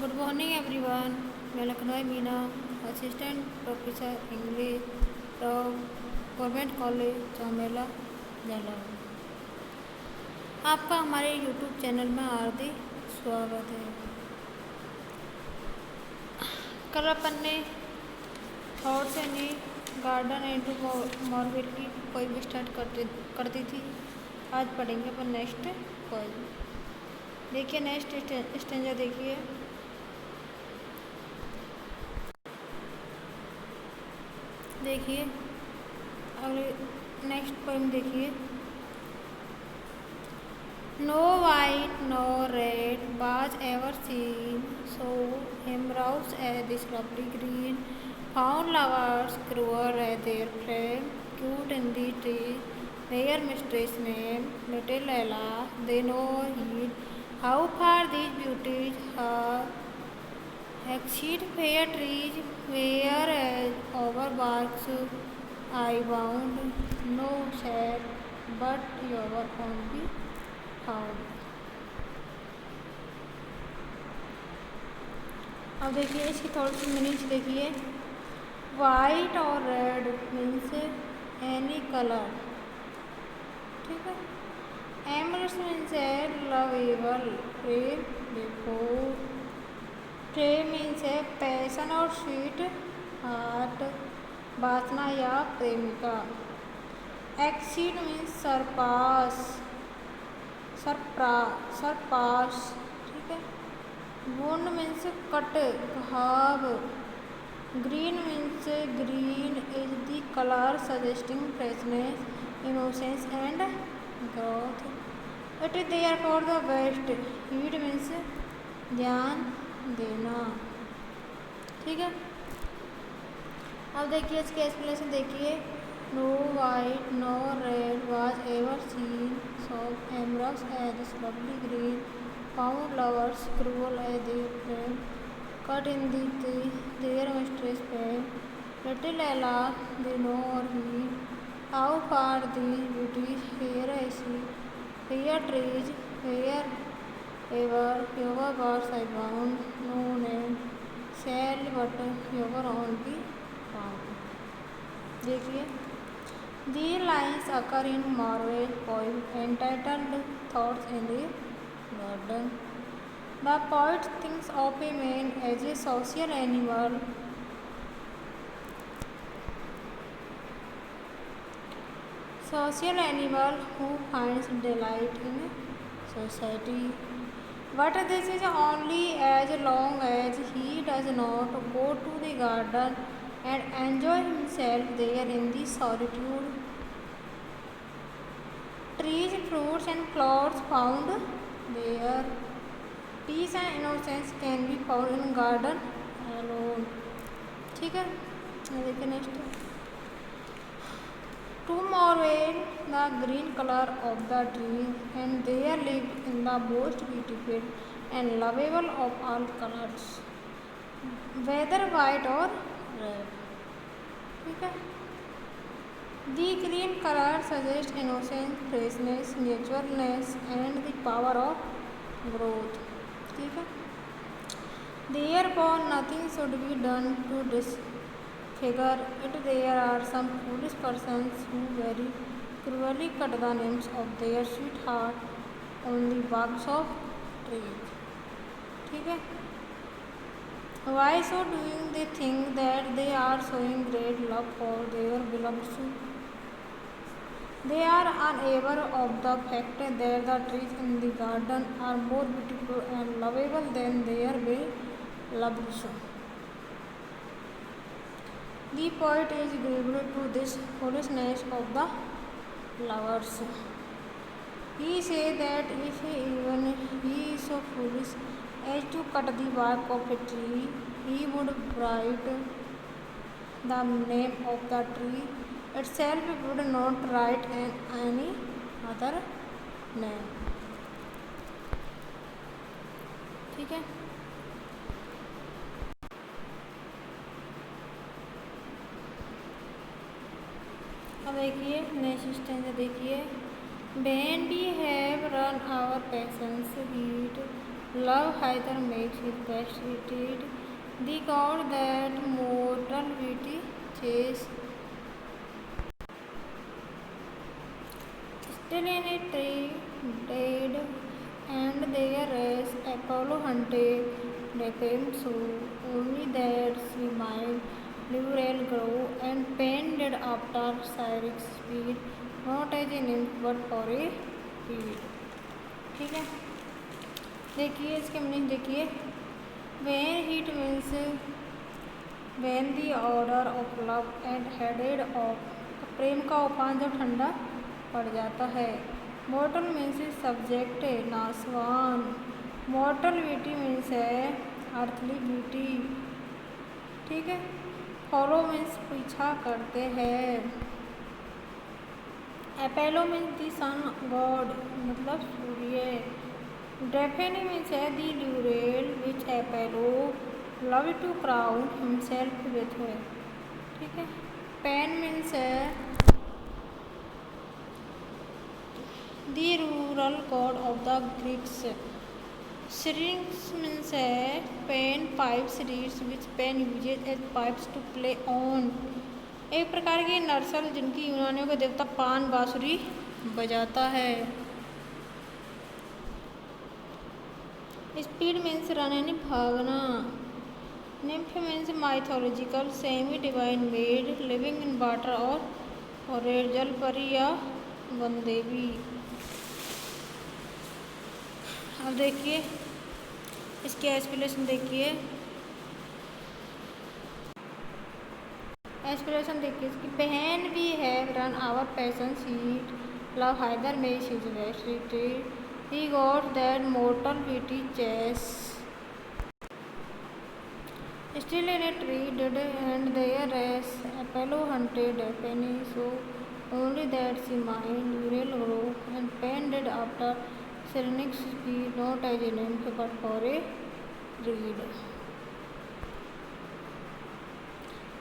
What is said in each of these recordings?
Good morning everyone. Welcome Meena, Assistant Professor English from Government College Chaumela जलावन। आपका हमारे YouTube channel में हार्दिक स्वागत है। कल अपन ने thoughts and garden and Marvell की पोइम स्टार्ट करती थी। आज पढ़ेंगे अपन नेक्स्ट पोइम। देखिए नेक्स्ट स्टेंजा देखिए। देखिए और नेक्स्ट पोइम देखिए। No white no red was ever seen, so him roused at this lovely green. Found lovers cruel at their flame, cute in the tree, their mistress name, little Ella, they know heed. How far these beauties are exceed fair trees, whereas over barks I bound, no sad, but your own be found. अब देखिए इसकी थोड़ी सी meanings देखिए। White और red means any colour, ठीक है। Amorous means है लवेबल, प्रेम बिफोर। प्रेम मीन्स है पैसन और स्वीट हार्ट, वासना या प्रेमिका। एक्सीड मीन्स सरपास, सरपास, ठीक है। वुंड मीन्स कट, घाव। Green means green is the colour suggesting freshness, innocence and growth. It is there for the best. Heed means ध्यान देना, ठीक है। अब देखिए इसके एक्सप्लेनेशन देखिए। No white no red was ever seen, so amorous as this lovely green. Found lovers cruel as their flame, cut in the tree their mistress fame. Little Ella they know or heed, how far these beauties here I see. Fair trees wherever your birds I bound, no name shall but your own be found. देखिए the lines occur in Marvel's poem entitled Thoughts in the Garden. The poet thinks of a man as a social animal who finds delight in society. But this is only as long as he does not go to the garden and enjoy himself there in the solitude. Trees, fruits and flowers found there. Peace and innocence can be found in garden alone, ठीक है। देखिए next. To marvel the green color of the trees, and there live in the most beautiful and lovable of all colors, whether white or red, ठीक है। The green color suggests innocence, freshness, naturalness and the power of growth, ठीक है। Therefore nothing should be done to disfigure it. There are some foolish persons who very cruelly cut the names of their sweetheart on the barks of trees, ठीक है। Why so doing they think that they are showing great love for their beloved suit. They are unaware of the fact that the trees in the garden are more beautiful and lovable than their beloved suit. The poet is grieved to this foolishness of the lovers. He says that if even he is so foolish as to cut the bark of a tree, he would write the name of the tree itself, would not write any other name, ठीक है। अब देखिए next stanza देखिए। When we have run our passions heat, Love either makes his best retreat. The god that mortal beauty chase. Still in a tree, dead, and there as Apollo hunted the famed soul, only that she might liberal grow and painted after Cyrix speed, not as a nymph but for a speed. ठीक है, देखिए इसके meaning देखिए. When heat means when the order of love and headed of प्रेम का उफान जब ठंडा पड़ जाता है. मॉर्टल मीन्स सब्जेक्ट नासवान. मॉर्टल ब्यूटी मीन्स है अर्थली ब्यूटी. ठीक है. फॉलो मीन्स पीछा करते हैं. एपेलो मीन्स दी सन गॉड मतलब सूर्य. डेफेनी मीन्स है the laurel which Apollo love to crown himself with है. ठीक है. पेन मीन्स है the rural god of the Greeks. Syrinx means है Pan pipes reeds which Pan uses as pipes to play on. एक प्रकार की नर्सल जिनकी यूनानियों का देवता पान बांसुरी बजाता है. स्पीड मीन्स रन यानी भागना. Nymph means mythological semi divine maid living in water और रेड जल परी या वन देवी. अब देखिए इसकी एस्पिरेशन देखिए. एस्पिरेशन देखिए इसकी. बहन भी है run our passion seat love hither में she's west retreat he god that mortal beauty chase. Still in a tree did end their as Apollo hunted Penny so only that she mind will grow and painted after Cyrenix be not as a nymph but for a reed.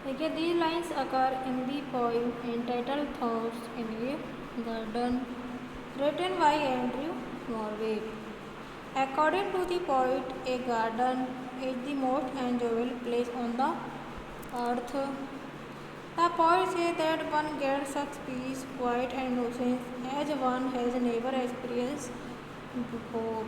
देखिए these lines occur in the poem entitled Thoughts in a Garden written by Andrew Morvay. According to the poet, a garden is the most enjoyable place on the earth. The poet says that one gets such peace, quiet and innocence as one has never experienced before.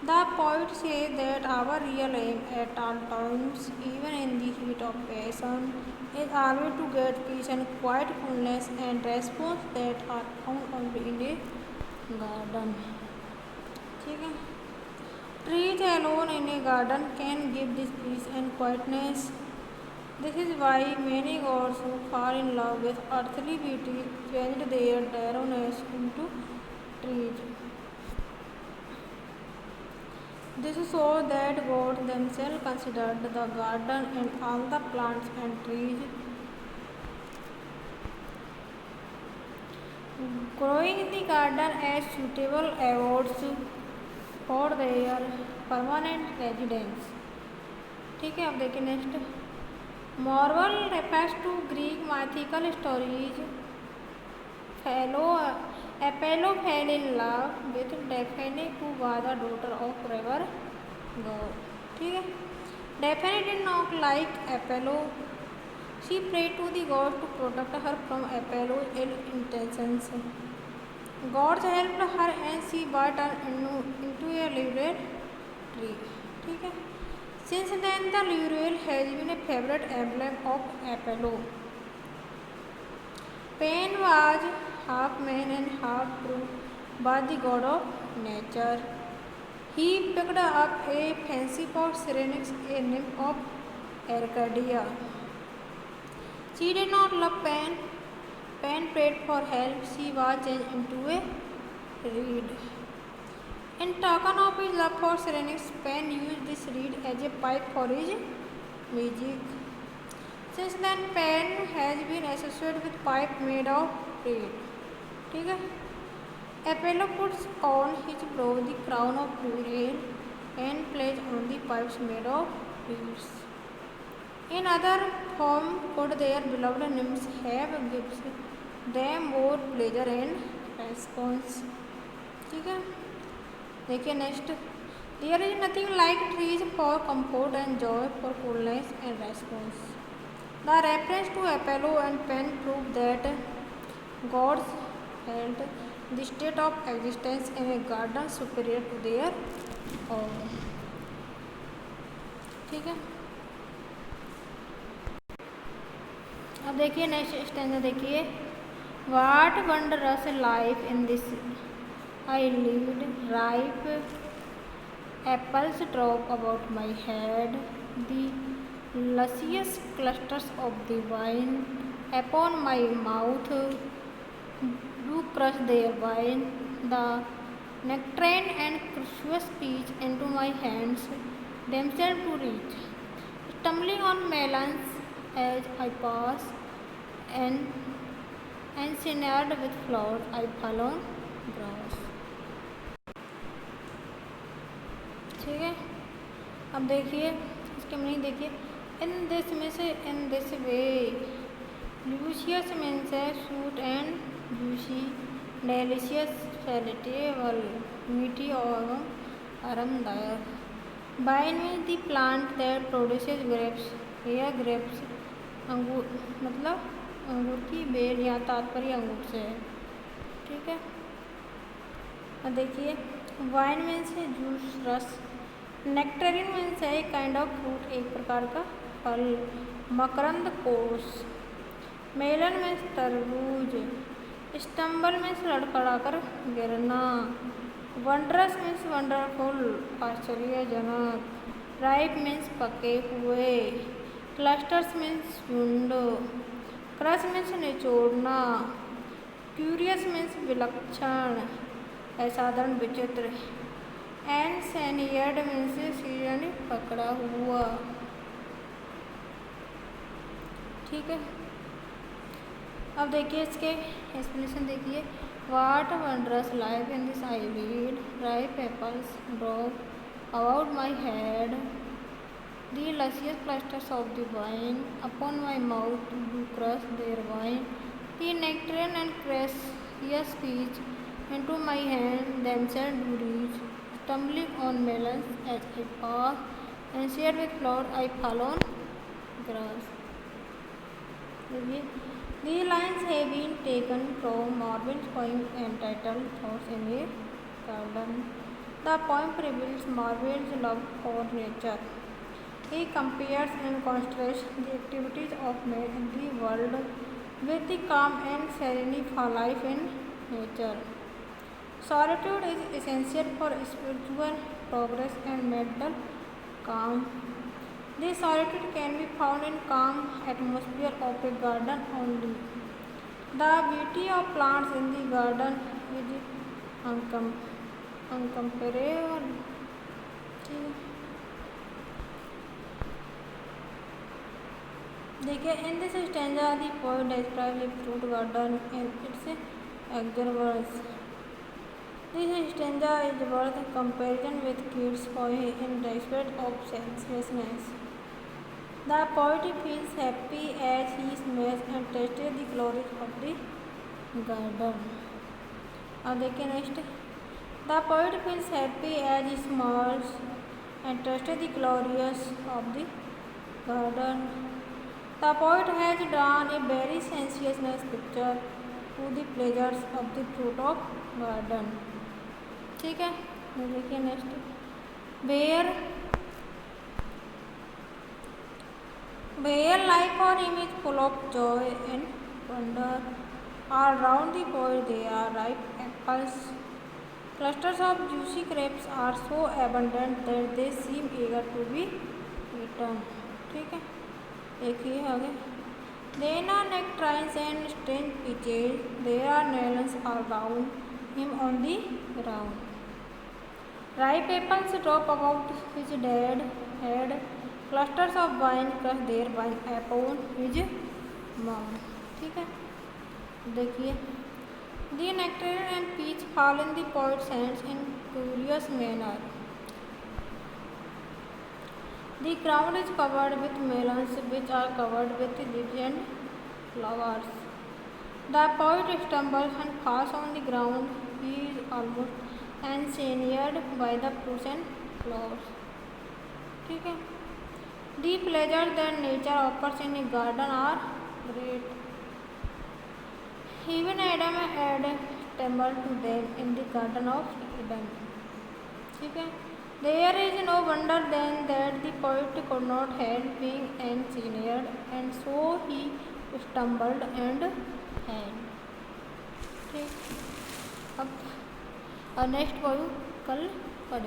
The poet says that our real aim at all times, even in the heat of passion, is always to get peace and quietfulness and response that are found only in a garden. ठीक है. Trees alone in a garden can give this peace and quietness. This is why many gods who fall in love with earthly beauty changed their narrowness into trees. This shows that gods themselves considered the garden and all the plants and trees growing in the garden as suitable abodes for their permanent residence. ठीक है. अब देखिए next. Marvel refers to Greek mythical stories. Apollo fell in love with Daphne, who was the daughter of river god. ठीक है. Daphne did not like Apollo. She prayed to the gods to protect her from Apollo's ill intentions. Gods helped her and she was turned into a laurel tree. ठीक है. Since then, the laurel has been a favorite emblem of Apollo. Pan was half man and half brute, but the god of nature. He picked up a fancy for Cyrenix, a nymph of Arcadia. She did not love Pan. Pan prayed for help. She was changed into a reed. In token of his love for Cyrenix, Pan used this reed as a pipe for his music. Since then, Pan has been associated with pipe made of reed. ठीक है. Apollo puts on his brow the crown of laurel and plays on the pipes made of reeds. In other form, could their beloved nymphs have gives them more pleasure and response. ठीक है. देखिए next, there is nothing like trees for comfort and joy, for coolness and response. The reference to Apollo and Pan prove that gods held the state of existence in a garden superior to their home. ठीक है, अब देखिए next stanza देखिए, what wondrous life in this I lead, ripe apples drop about my head, the luscious clusters of the vine upon my mouth do crush their wine, the nectarine and crucious peach into my hands themselves to reach, stumbling on melons as I pass, and ensnared with flowers I fall on grass। ठीक है, अब देखिए इसके meaning देखिए, in this में से in this way, ल्यूशियस means है suit and juicy, delicious palatable मीठी एवं आरामदायक, wine means the plant that produces grapes, यह ग्रेप्स अंगूर मतलब अंगूर की बेल, यहाँ तात्पर्य अंगूर से है। ठीक है, अब देखिए वाइन मीन्स है जूस रस, नेक्टेरिन मीन्स है एक काइंड ऑफ फ्रूट एक प्रकार का फल, मकरंद कोष, मेलन मीन्स तरबूज, स्टम्बल मीन्स लड़खड़ाकर गिरना, वंडरस मीन्स वंडरफुल आश्चर्यजनक, राइप मीन्स पके हुए, क्लस्टर्स मीन्स झुंड, क्रश मीन्स निचोड़ना, क्यूरियस मीन्स विलक्षण असाधारण विचित्र, एनसेनियर्ड मीन्स सीजन पकड़ा हुआ। ठीक है, अब देखिए इसके एक्सप्लेनेशन देखिए, what wondrous life in this I lead, ripe apples drop about my head, the luscious clusters of the vine upon my mouth do crush their wine, the nectarine and curious peach into my hand themselves do reach, stumbling on melons as I pass, and shared with flowers I fall on grass। These lines have been taken from Marvin's poem entitled Thoughts in a Garden। The poem reveals Marvin's love for nature. He compares and contrasts the activities of man in the world with the calm and serene life in nature। Solitude is essential for spiritual progress and mental calm. This solitude can be found in calm atmosphere of a garden only। The beauty of plants in the garden is uncomparable। देखिए, in this stanza the poet describes a fruit garden and its exuberance। This stanza is worth comparison with Keats' poem in respect of senselessness। The poet feels happy as he smells and tastes the glories of the garden। अब देखिए next, the poet feels happy as he smells and tastes the glories of the garden। The poet has drawn a very sensuous picture to the pleasures of the fruit of garden। ठीक है, देखिए next, where life for him is full of joy and wonder, all round the poet there are ripe apples, clusters of juicy grapes are so abundant that they seem eager to be eaten। ठीक है, देखिए आगे, there are nectarines and strange peaches, there are melons all round him on the ground, ripe apples drop about his dead head, clusters of wine crush their wine upon his mouth। ठीक है, देखिए, the nectarine and peach fall in the poet's hands in curious manner। The ground is covered with melons which are covered with leaves and flowers। The poet stumbles and falls on the ground. He is almost engineered by the fruits and flowers. ठीक है. The pleasure that nature offers in a garden are great. Even Adam had stumbled to them in the Garden of Eden. ठीक है. There is no wonder then that the poet could not help being engineered, and so he stumbled and fell. ठीक. अब next poem कल करेंगे.